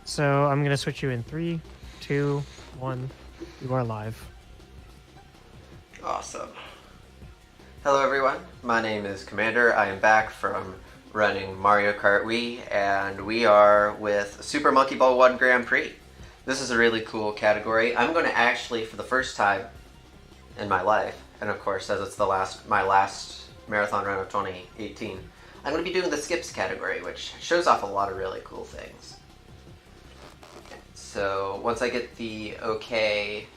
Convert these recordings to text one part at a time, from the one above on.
So I'm going to switch you in 3, 2, 1. You are live. Awesome. Hello everyone, my name is Cmdr. I am back from running Mario Kart Wii, and we are with Super Monkey Ball 1 Grand Prix. This is a really cool category. I'm going to actually, for the first time in my life, and of course as it's my last marathon run of 2018, I'm going to be doing the skips category, which shows off a lot of really cool things. So once I get the okay,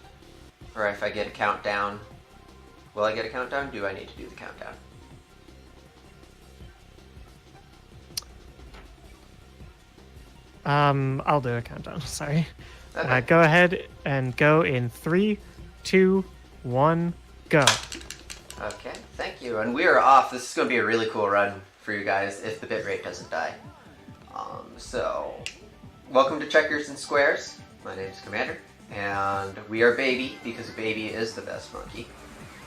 or if I get a countdown, will I get a countdown? Do I need to do the countdown? I'll do a countdown. Sorry. Okay. Go ahead and go in 3, 2, 1, go. Okay, thank you. And we are off. This is going to be a really cool run for you guys if the bitrate doesn't die. So, welcome to Checkers and Squares. My name is Cmdr, and we are Baby because Baby is the best monkey.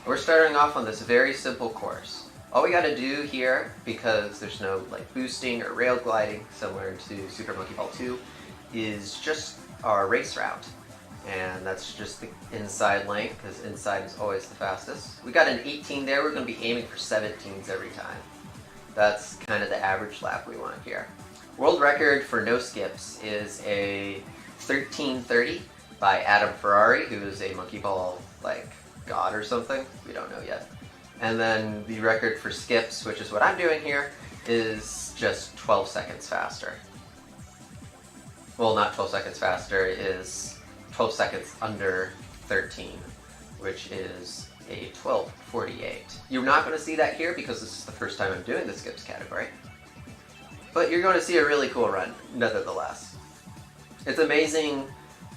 We're starting off on this very simple course. All we gotta do here, because there's no like boosting or rail gliding similar to Super Monkey Ball 2, is just our race route. And that's just the inside lane, because inside is always the fastest. We got an 18 there, we're gonna be aiming for 17s every time. That's kind of the average lap we want here. World record for no skips is a 13:30 by Adam Ferrari, who is a monkey ball like god or something. We don't know yet. And then the record for skips, which is what I'm doing here, is just 12 seconds faster. Well, not 12 seconds faster, it is 12 seconds under 13, which is a 12:48. You're not going to see that here because this is the first time I'm doing the skips category. But you're going to see a really cool run, nevertheless. It's amazing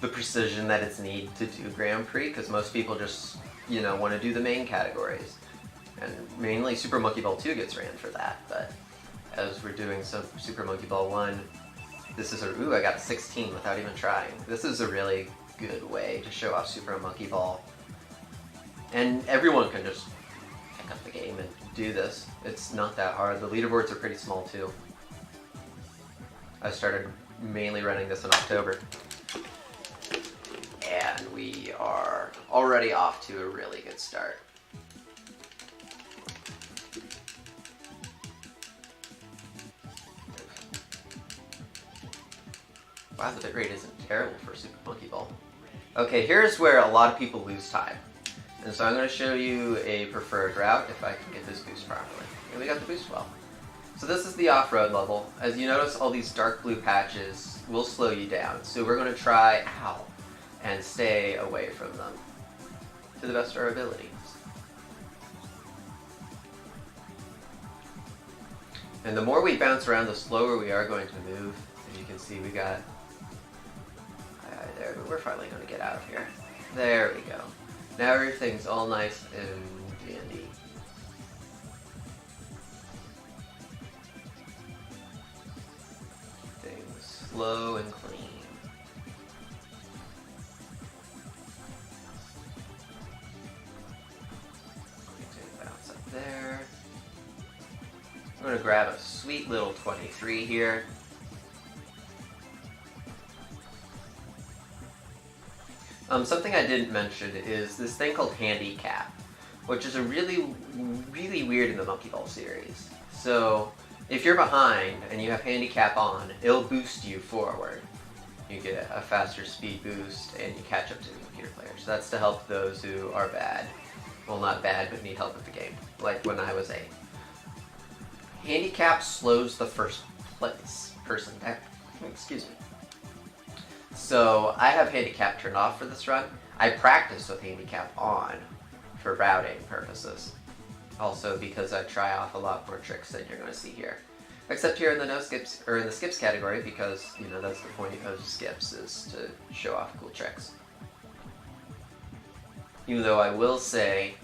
the precision that it's needed to do Grand Prix, because most people just, want to do the main categories. And mainly Super Monkey Ball 2 gets ran for that, but as we're doing some Super Monkey Ball 1, this is ooh, I got a 16 without even trying. This is a really good way to show off Super Monkey Ball. And everyone can just pick up the game and do this. It's not that hard. The leaderboards are pretty small too. I started mainly running this in October. And we are already off to a really good start. Wow, the bitrate isn't terrible for Super Monkey Ball. Okay, here's where a lot of people lose time. And so I'm going to show you a preferred route if I can get this boost properly. And we got the boost well. So this is the off-road level. As you notice, all these dark blue patches will slow you down. So we're going to try, and stay away from them to the best of our abilities. And the more we bounce around, the slower we are going to move. As you can see, we got there, but we're finally going to get out of here. There we go. Now everything's all nice and dandy. Things slow and clean. Bounce up there. I'm going to grab a sweet little 23 here. Something I didn't mention is this thing called handicap, which is a really weird in the Monkey Ball series. So if you're behind and you have handicap on, it'll boost you forward. You get a faster speed boost and you catch up to the computer player. So that's to help those who are bad. Well, not bad, but need help with the game. Like when I was 8. Handicap slows the first place person there. Excuse me. So I have handicap turned off for this run. I practice with handicap on for routing purposes. Also because I try off a lot more tricks than you're going to see here. Except here in the no skips, or in the skips category, because that's the point of skips, is to show off cool tricks. Even though I will say,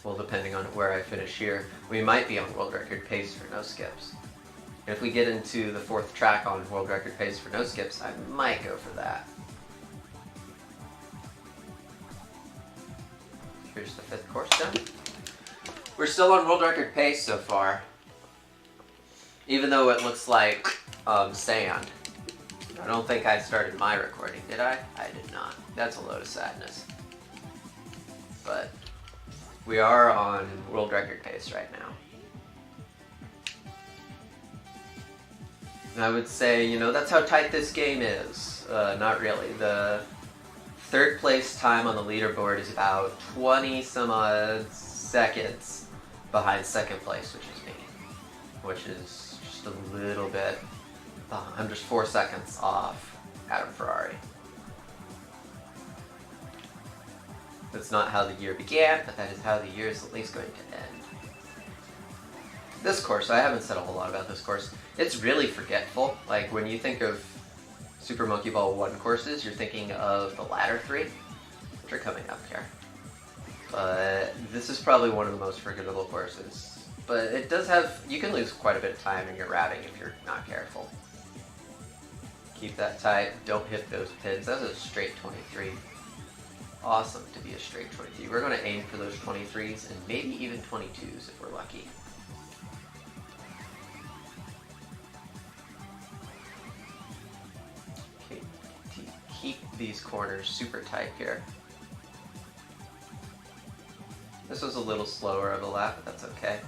well, depending on where I finish here, we might be on world record pace for no skips. And if we get into the 4th track on world record pace for no skips, I might go for that. Here's the 5th course done. We're still on world record pace so far, even though it looks like sand. I don't think I started my recording, did I? I did not. That's a load of sadness. But we are on world record pace right now. And I would say, you know, that's how tight this game is. Not really. The third place time on the leaderboard is about 20 some odd seconds behind second place, which is me. Which is just a little bit, I'm just 4 seconds off Adam Ferrari. That's not how the year began, but that is how the year is at least going to end. This course, I haven't said a whole lot about this course. It's really forgetful. Like, when you think of Super Monkey Ball 1 courses, you're thinking of the latter 3, which are coming up here. But this is probably one of the most forgettable courses. But it does have, you can lose quite a bit of time in your routing if you're not careful. Keep that tight, don't hit those pins. That's a straight 23. Awesome to be a straight 23. We're going to aim for those 23s and maybe even 22s if we're lucky. Okay, keep these corners super tight here. This was a little slower of a lap, but that's okay.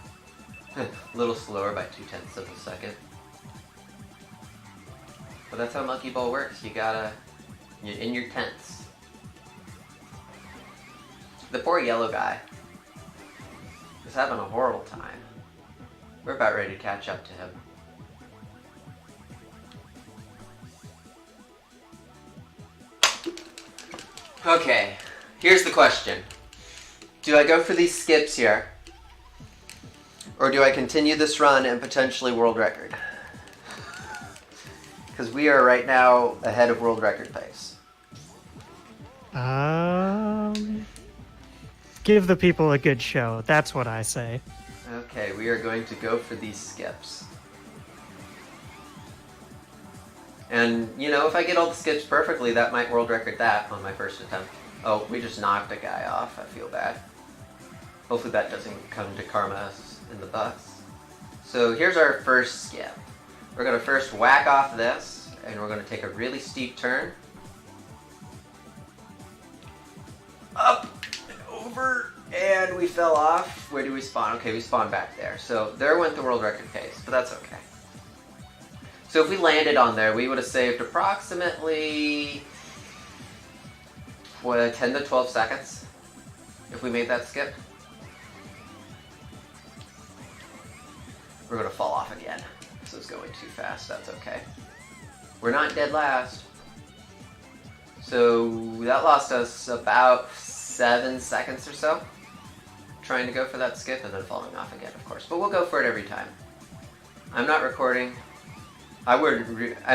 A little slower by 0.2 of a second. But that's how Monkey Ball works. You're in your tents. The poor yellow guy is having a horrible time. We're about ready to catch up to him. Okay, here's the question. Do I go for these skips here? Or do I continue this run and potentially world record? Because we are right now ahead of world record pace. Give the people a good show. That's what I say. Okay, we are going to go for these skips. And, you know, if I get all the skips perfectly, that might world record that on my first attempt. Oh, we just knocked a guy off. I feel bad. Hopefully that doesn't come to karma us in the butts. So here's our first skip. We're going to first whack off this, and we're going to take a really steep turn. Up and over, and we fell off. Where do we spawn? Okay, we spawned back there. So there went the world record pace, but that's okay. So if we landed on there, we would have saved approximately 10 to 12 seconds if we made that skip. We're going to fall off again. This is going too fast. That's okay. We're not dead last. So that lost us about 7 seconds or so. Trying to go for that skip and then falling off again, of course. But we'll go for it every time. I'm not recording. I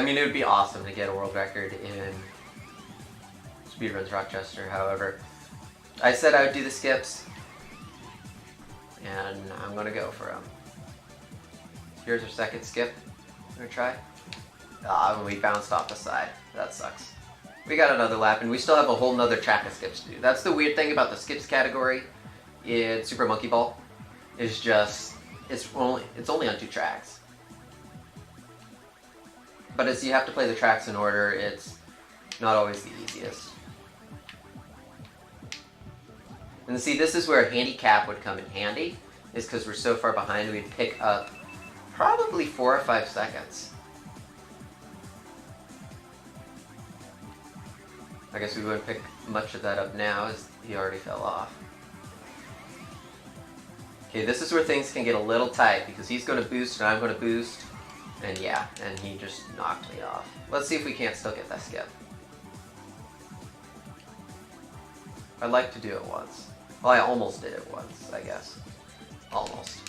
mean, it would be awesome to get a world record in Speedruns Rochester. However, I said I would do the skips, and I'm going to go for them. Here's our second skip. I'm going to try. Ah, we bounced off the side. That sucks. We got another lap, and we still have a whole nother track of skips to do. That's the weird thing about the skips category in Super Monkey Ball. Is just, it's only on 2 tracks. But as you have to play the tracks in order, it's not always the easiest. And see, this is where a handicap would come in handy, is because we're so far behind, we'd pick up probably 4 or 5 seconds. I guess we wouldn't pick much of that up now, as he already fell off. Okay, this is where things can get a little tight, because he's going to boost and I'm going to boost. And yeah, and he just knocked me off. Let's see if we can't still get that skip. I'd like to do it once. Well, I almost did it once, I guess. Almost.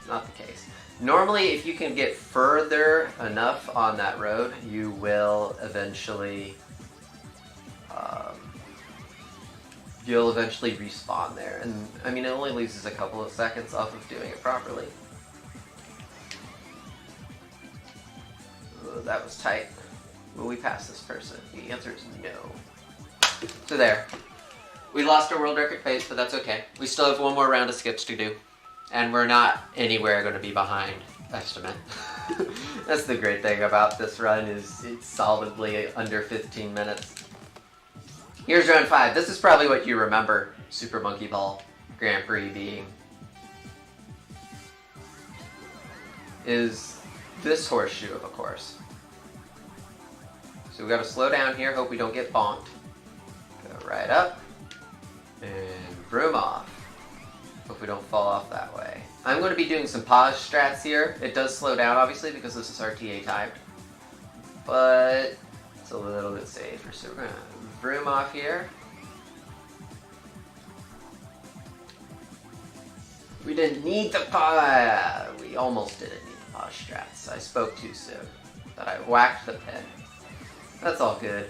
Not the case. Normally, if you can get further enough on that road, you will eventually respawn there. And I mean, it only loses a couple of seconds off of doing it properly. Ooh, that was tight. Will we pass this person? The answer is no. So there. We lost our world record pace, but that's okay. We still have one more round of skips to do. And we're not anywhere going to be behind estimate. That's the great thing about this run, is it's solidly under 15 minutes. Here's round 5. This is probably what you remember Super Monkey Ball Grand Prix being. Is this horseshoe of a course. So we gotta slow down here, hope we don't get bonked. Go right up, and vroom off. Hope we don't fall off that way. I'm going to be doing some pause strats here. It does slow down, obviously, because this is RTA timed. But it's a little bit safer. So we're going to vroom off here. We didn't need the pause. We almost didn't need the pause strats. I spoke too soon. But I whacked the pin. That's all good.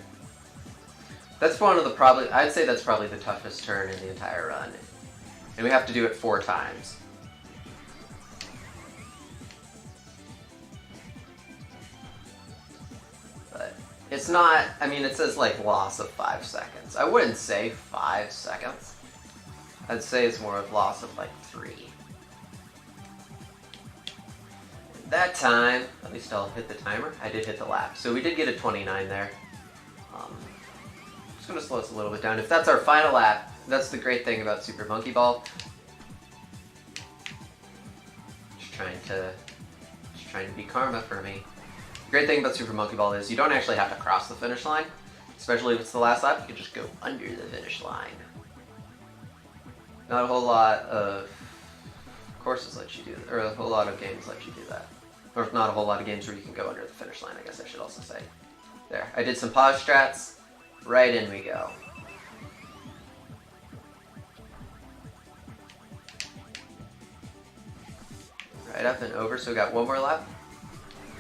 That's one of the I'd say that's probably the toughest turn in the entire run. And we have to do it 4 times. But it's not, I mean, it says like loss of 5 seconds. I wouldn't say 5 seconds. I'd say it's more of loss of like 3. That time, at least I'll hit the timer. I did hit the lap. So we did get a 29 there. Just going to slow us a little bit down. If that's our final lap, that's the great thing about Super Monkey Ball. Just trying to be karma for me. The great thing about Super Monkey Ball is you don't actually have to cross the finish line. Especially if it's the last lap, you can just go under the finish line. Not a whole lot of courses let you do that, or a whole lot of games let you do that. Or not a whole lot of games where you can go under the finish line, I guess I should also say. There, I did some pause strats. Right in we go. Right up and over, so we got one more lap.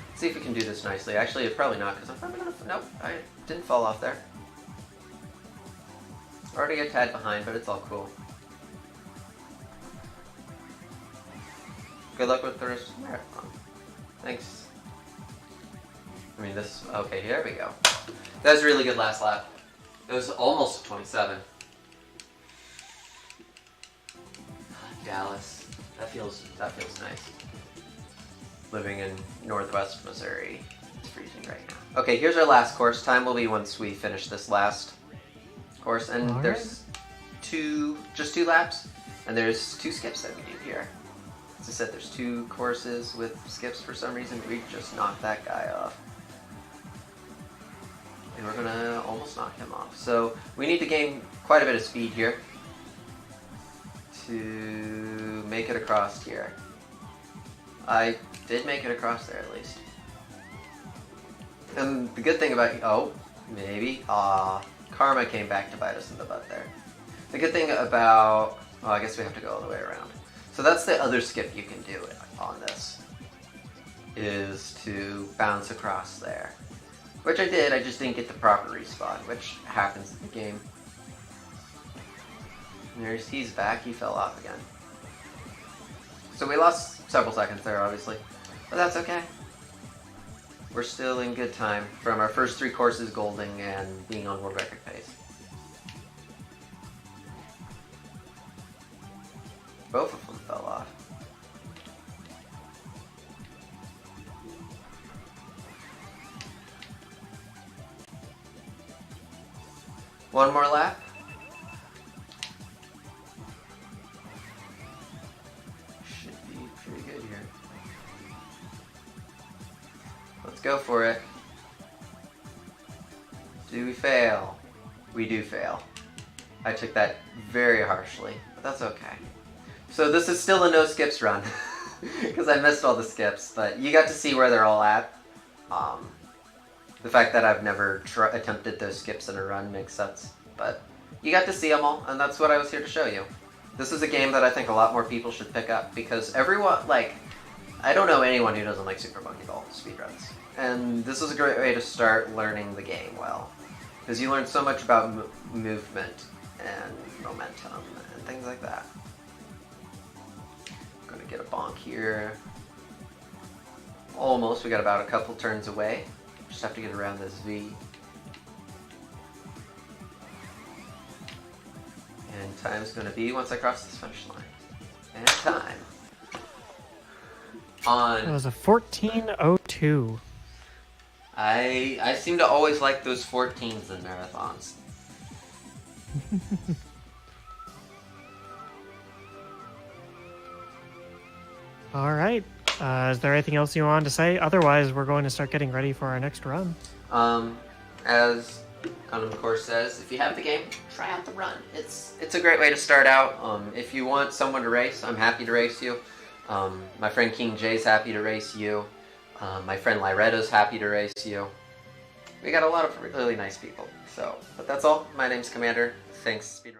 Let's see if we can do this nicely. Actually, probably not, because I'm probably gonna, nope, I didn't fall off there. Already a tad behind, but it's all cool. Good luck with the rest of the marathon. Thanks. I mean, this, okay, here we go. That was a really good last lap. It was almost 27. Dallas. That feels nice. Living in Northwest Missouri. It's freezing right now. Okay, here's our last course. Time will be once we finish this last course. And All there's just 2 laps. And there's 2 skips that we do here. As I said, there's 2 courses with skips for some reason. We just knocked that guy off. And we're gonna almost knock him off. So we need to gain quite a bit of speed here to make it across here. I did make it across there at least. And the good thing about, karma came back to bite us in the butt there. The good thing about, I guess we have to go all the way around. So that's the other skip you can do on this, is to bounce across there. Which I did, I just didn't get the proper respawn, which happens in the game. He's back, he fell off again. So we lost several seconds there, obviously. But that's okay. We're still in good time from our first 3 courses golding and being on world record pace. Both of them fell off. One more lap. Should be pretty good here. Let's go for it. Do we fail? We do fail. I took that very harshly, but that's okay. So this is still a no skips run, because I missed all the skips, but you got to see where they're all at. The fact that I've never attempted those skips in a run makes sense, but you got to see them all, and that's what I was here to show you. This is a game that I think a lot more people should pick up, because everyone, I don't know anyone who doesn't like Super Monkey Ball speedruns. And this is a great way to start learning the game well, because you learn so much about movement and momentum and things like that. I'm gonna get a bonk here. Almost, we got about a couple turns away. Just have to get around this V. And time's gonna be once I cross this finish line. And time. It was a 14:02. 2. I seem to always like those 14s in marathons. All right. Is there anything else you wanted to say? Otherwise, we're going to start getting ready for our next run. As Gundam Course says, if you have the game, try out the run. It's a great way to start out. If you want someone to race, I'm happy to race you. My friend King Jay's happy to race you. My friend Lyretto's happy to race you. We got a lot of really nice people. But that's all. My name's Commander. Thanks, Speedruns.